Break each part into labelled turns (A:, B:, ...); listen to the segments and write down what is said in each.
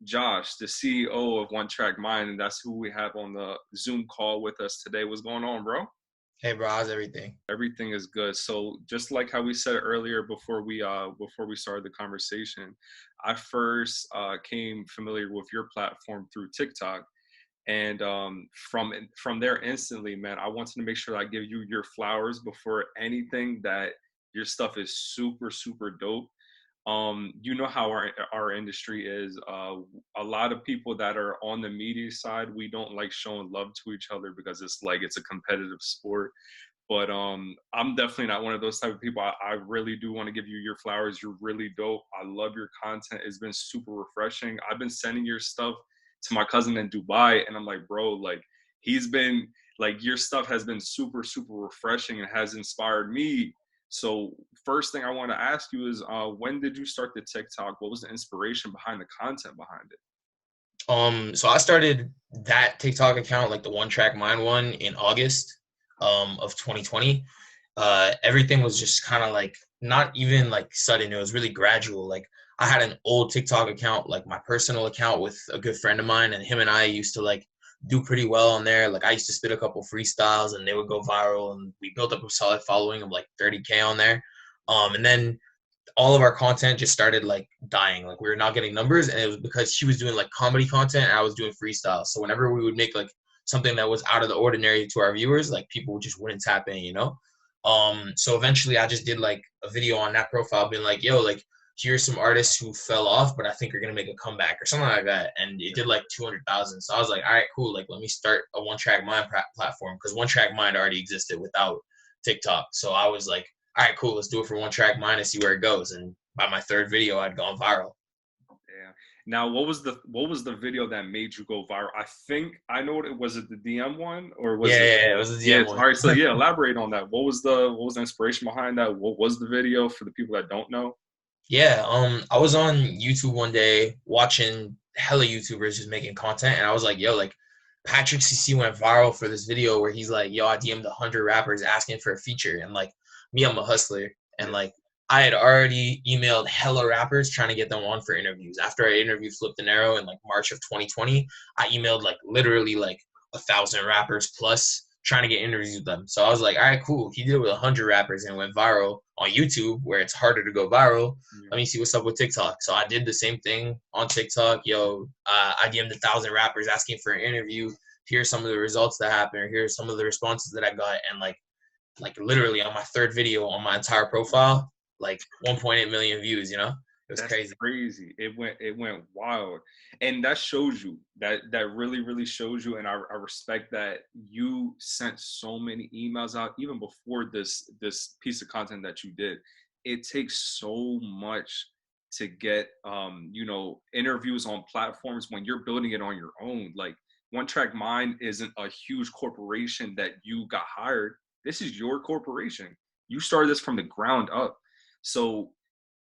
A: Josh, the CEO of OneTrackMind, and that's who we have on the Zoom call with us today. What's going on, bro?
B: Hey bro, how's everything?
A: Everything is good. So just like how we said earlier before we started the conversation, I first came familiar with your platform through TikTok. And from there instantly, man, I wanted to make sure I give you your flowers before anything, that your stuff is super, super dope. You know how our industry is. A lot of people that are on the media side, we don't like showing love to each other because it's like it's a competitive sport. But I'm definitely not one of those type of people. I really do want to give you your flowers. You're really dope. I love your content. It's been super refreshing. I've been sending your stuff to my cousin in Dubai, and I'm like, bro, like he's been like, your stuff has been super, super refreshing and has inspired me. So first thing I want to ask you is, when did you start the TikTok? What was the inspiration behind the content behind it?
B: So I started that TikTok account, like the One Track Mind one, in August of 2020. Everything was just kind of like not even like sudden. It was really gradual. Like I had an old TikTok account, like my personal account with a good friend of mine, and him and I used to like do pretty well on there. Like I used to spit a couple freestyles and they would go viral, and we built up a solid following of like 30K on there. And then all of our content just started like dying. Like we were not getting numbers, and it was because she was doing like comedy content and I was doing freestyle. So whenever we would make like something that was out of the ordinary to our viewers, like people just wouldn't tap in, you know? So eventually I just did like a video on that profile being like, yo, like here's some artists who fell off, but I think are gonna make a comeback or something like that. And it did like 200,000. So I was like, all right, cool. Like let me start a One Track Mind platform, because One Track Mind already existed without TikTok. So I was like, all right, cool, let's do it for One Track Mind and see where it goes. And by my third video, I'd gone viral.
A: Yeah. Now, what was the video that made you go viral? I think I know what it was. It the DM one, or was
B: Yeah,
A: it?
B: yeah, yeah, it was a
A: Yeah.
B: DM one.
A: All right. So yeah, elaborate on that. What was the inspiration behind that? What was the video for the people that don't know?
B: Yeah, I was on YouTube one day watching hella YouTubers just making content, and I was like, yo, like Patrick CC went viral for this video where he's like, yo, I DM'd 100 rappers asking for a feature, and like me, I'm a hustler, and
A: Yeah.
B: like I had already emailed hella rappers trying to get them on for interviews. After I interviewed Flip the Narrow in like March of 2020, I emailed like literally like 1,000 rappers plus trying to get interviews with them. So I was like, all right, cool. He did it with 100 rappers and went viral on YouTube, where it's harder to go viral. Let me see what's up with TikTok. So I did the same thing on TikTok. Yo, I DM'd 1,000 rappers asking for an interview. Here's some of the results that happened, or here's some of the responses that I got. And like literally on my third video on my entire profile, like 1.8 million views, you know? It was
A: That's
B: crazy.
A: crazy. It went wild. And that shows you, that really, really shows you. And I respect that you sent so many emails out even before this piece of content that you did. It takes so much to get interviews on platforms when you're building it on your own. Like One Track Mind isn't a huge corporation that you got hired. This is your corporation. You started this from the ground up. So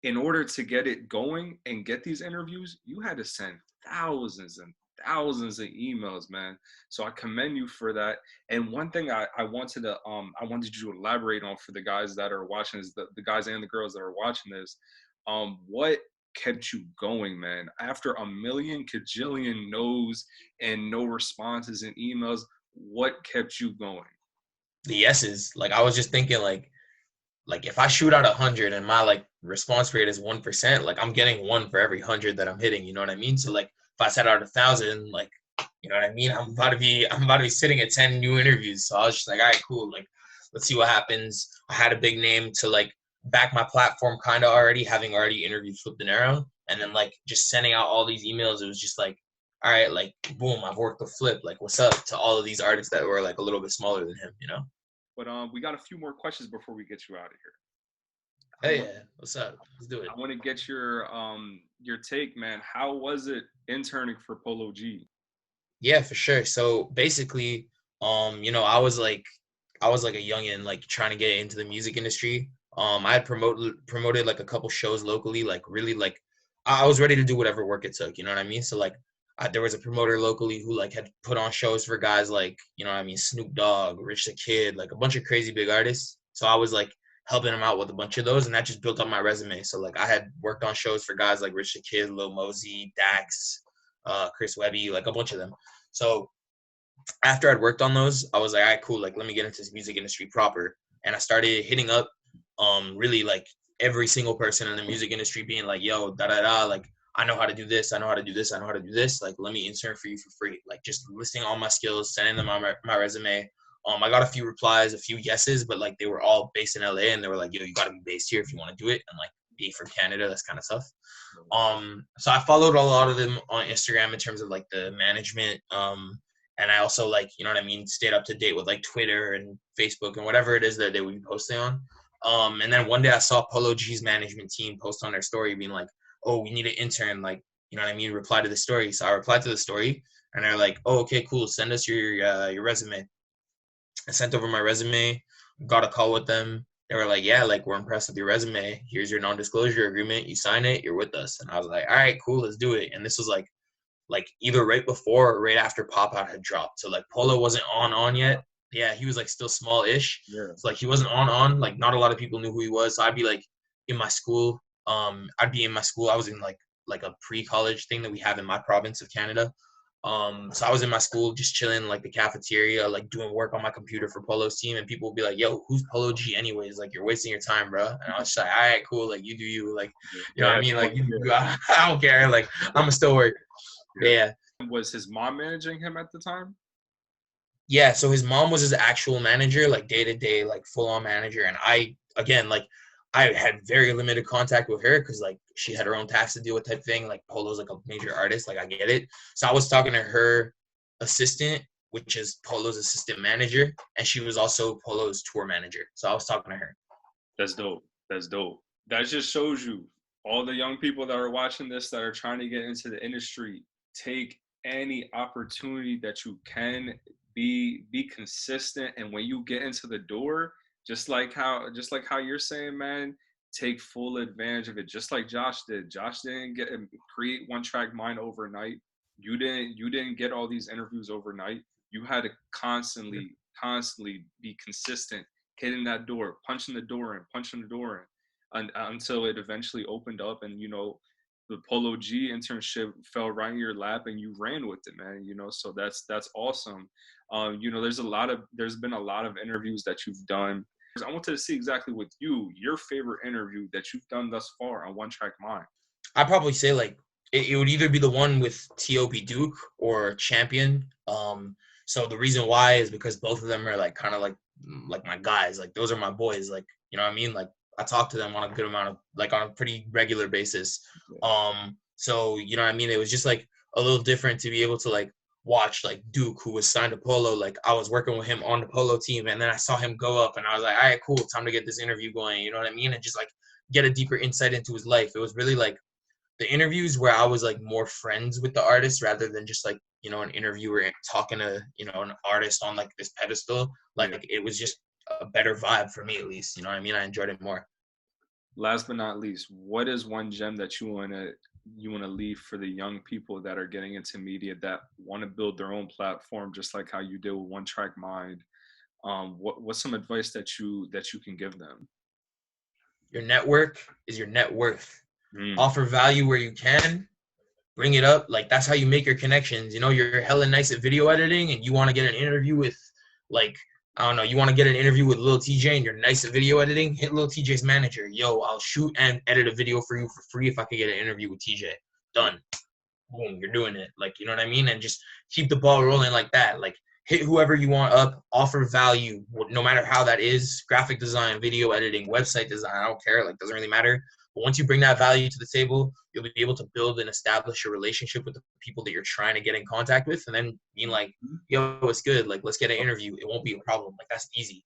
A: in order to get it going and get these interviews, you had to send thousands and thousands of emails, man. So I commend you for that. And one thing I wanted you to elaborate on for the guys that are watching is the guys and the girls that are watching this. What kept you going, man? After a million cajillion no's and no responses and emails, what kept you going?
B: The yeses. Like I was just thinking like if I shoot out 100 and my like response rate is 1%, like I'm getting one for every 100 that I'm hitting. You know what I mean? So like if I set out 1,000, like you know what I mean? I'm about to be sitting at 10 new interviews. So I was just like, all right, cool. Like let's see what happens. I had a big name to like back my platform kind of already, having already interviewed Flip the Narrow, and then like just sending out all these emails. It was just like, all right, like boom, I've worked with Flip. Like what's up to all of these artists that were like a little bit smaller than him, you know?
A: But we got a few more questions before we get you out of here. I
B: Hey,
A: want
B: yeah, what's up? Let's do it.
A: I want to get your take, man. How was it interning for Polo G?
B: Yeah, for sure. So basically, I was like a youngin, like trying to get into the music industry. I had promoted like a couple shows locally, like really like I was ready to do whatever work it took. You know what I mean? So like, there was a promoter locally who like had put on shows for guys like you know what I mean, Snoop Dogg, Rich the Kid, like a bunch of crazy big artists. So I was like helping him out with a bunch of those, and that just built up my resume. So like I had worked on shows for guys like Rich the Kid, Lil Mosey, Dax. Chris Webby, like a bunch of them. So after I'd worked on those, I was like, all right, cool. Like, let me get into this music industry proper. And I started hitting up, really like every single person in the music industry, being like, yo, da da da, like, I know how to do this. I know how to do this. I know how to do this. Like, let me intern for you for free. Like, just listing all my skills, sending them on my resume. I got a few replies, a few yeses, but like they were all based in LA, and they were like, yo, you got to be based here if you want to do it, and like be from Canada, that's kind of stuff. So I followed a lot of them on Instagram in terms of like the management. And I also, like, you know what I mean, stayed up to date with like Twitter and Facebook and whatever it is that they would be posting on. And then one day I saw Polo G's management team post on their story being like, oh, we need an intern, like, you know what I mean, reply to the story. So I replied to the story, and they're like, oh, okay, cool, send us your resume. I sent over my resume, got a call with them. They were like, yeah, like, we're impressed with your resume. Here's your non-disclosure agreement. You sign it, you're with us. And I was like, all right, cool, let's do it. And this was like either right before or right after Pop Out had dropped. So like Polo wasn't on yet. Yeah, he was like still small-ish.
A: Yeah.
B: So like he wasn't on. Like not a lot of people knew who he was. So I'd be like in my school. I'd be in my school. I was in like a pre-college thing that we have in my province of Canada. So I was in my school just chilling like the cafeteria, like doing work on my computer for Polo's team, and people would be like, yo, who's Polo G anyways? Like, you're wasting your time, bro. And I was just like, all right, cool, like, you do you, like, you know what I mean? Like, I don't care, like, I'm still work. Yeah.
A: Was his mom managing him at the time?
B: Yeah, so his mom was his actual manager, like day-to-day, like full-on manager. And I, again, like, I had very limited contact with her because, like, she had her own tax to deal with type thing. Like, Polo's, like, a major artist. Like, I get it. So I was talking to her assistant, which is Polo's assistant manager, and she was also Polo's tour manager. So I was talking to her.
A: That's dope. That's dope. That just shows you, all the young people that are watching this that are trying to get into the industry, take any opportunity that you can. Be consistent, and when you get into the door, just like how you're saying, man, take full advantage of it, just like Josh did. Josh didn't create One Track Mind overnight. You didn't get all these interviews overnight. You had to constantly be consistent, hitting that door, punching the door in, until it eventually opened up. And the Polo G internship fell right in your lap, and you ran with it, man. So that's awesome. There's been a lot of interviews that you've done. I wanted to see exactly with you, your favorite interview that you've done thus far on One Track Mind.
B: I'd probably say like it would either be the one with T.O.P. Duke or Champion. So the reason why is because both of them are like kind of like my guys. Like, those are my boys. Like, you know what I mean? Like, I talk to them on a good amount of, like, on a pretty regular basis. So, you know what I mean? It was just like a little different to be able to like watch like Duke, who was signed to Polo. Like, I was working with him on the Polo team, and then I saw him go up, and I was like, all right, cool, time to get this interview going. You know what I mean? And just like get a deeper insight into his life. It was really like the interviews where I was like more friends with the artist rather than just like, an interviewer talking to, an artist on like this pedestal. Like, it was just a better vibe for me, at least. You know what I mean? I enjoyed it more.
A: Last but not least, what is one gem that you want to leave for the young people that are getting into media, that want to build their own platform, just like how you did with One Track Mind? What's some advice that you can give them?
B: Your network is your net worth. Offer value where you can. Bring it up. Like, that's how you make your connections. You're hella nice at video editing, and you want to get an interview with, like, I don't know, you want to get an interview with Lil TJ, and you're nice at video editing, hit Lil TJ's manager. Yo, I'll shoot and edit a video for you for free if I could get an interview with TJ. Done. Boom, you're doing it. Like, you know what I mean? And just keep the ball rolling like that. Like, hit whoever you want up, offer value, no matter how that is. Graphic design, video editing, website design, I don't care. Like, doesn't really matter. But once you bring that value to the table, you'll be able to build and establish a relationship with the people that you're trying to get in contact with, and then being like, yo, it's good. Like, let's get an interview. It won't be a problem. Like, that's easy.